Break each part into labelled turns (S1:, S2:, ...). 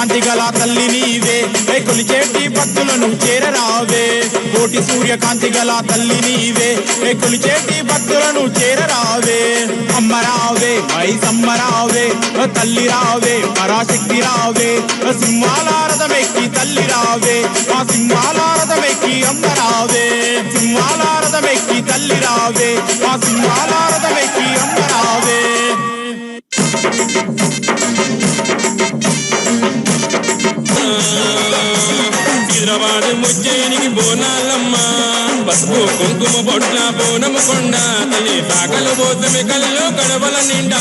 S1: కాంతి గల తల్లి నీవే కొలిచేటి భక్తులను చేరరావే కోటి సూర్యకాంతి గల తల్లి నీవే కొలిచేటి భక్తులను చేరరావే అమ్మ రావే మైసమ్మ రావే తల్లి రావే పరాశక్తి రావే సింహాలారథమెక్కి తల్లి రావే ఆ సింహాలారథమెక్కి అమ్మ రావే సింహాలారథమెక్కి తల్లి రావే ఆ సింహాలారథమెక్కి అమ్మ రావే
S2: హైదరాబాద్ ముజ్జయినికి బోనాలమ్మ పసుపు కుంకుమ బొట్ల బోనము కొండ తల్లి తాకలు పోతమి కళ్ళు కడవల నిండా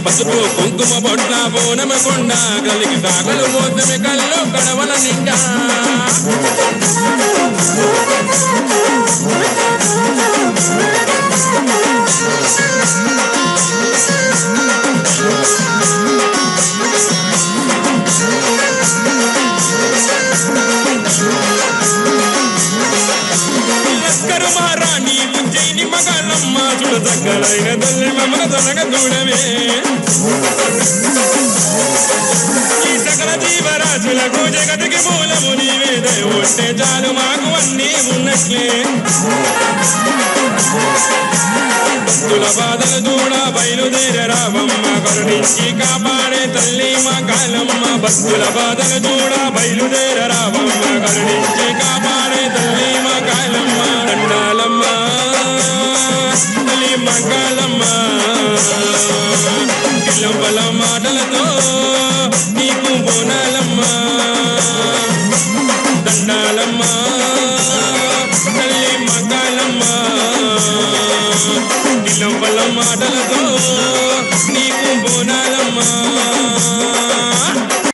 S2: పసుపు కుంకుమ బొట్ల బోనము కొండ కలిగి తాకలు పోతమి కళ్ళు కడవల నిండా మహారాణి ఉజ్జయిని మగాళ్ళమ్మ చూడ దగ్గరైన తల్లి మమ్మల్ని తొలగ చూడవే ఈ సకల జీవరాశులకు జగతికి మూలము నీవేదే ఉంటే చాలు మాకు అన్నీ ఉన్నట్లే భక్తుల బాధలు చూడ బయలుదేరే రావమ్మ కరుణించి కాపాడే తల్లి మా కాలమ్మ భక్తుల బాధలు చూడ బయలుదేరే రావమ్మ కరుణించి కాపాడే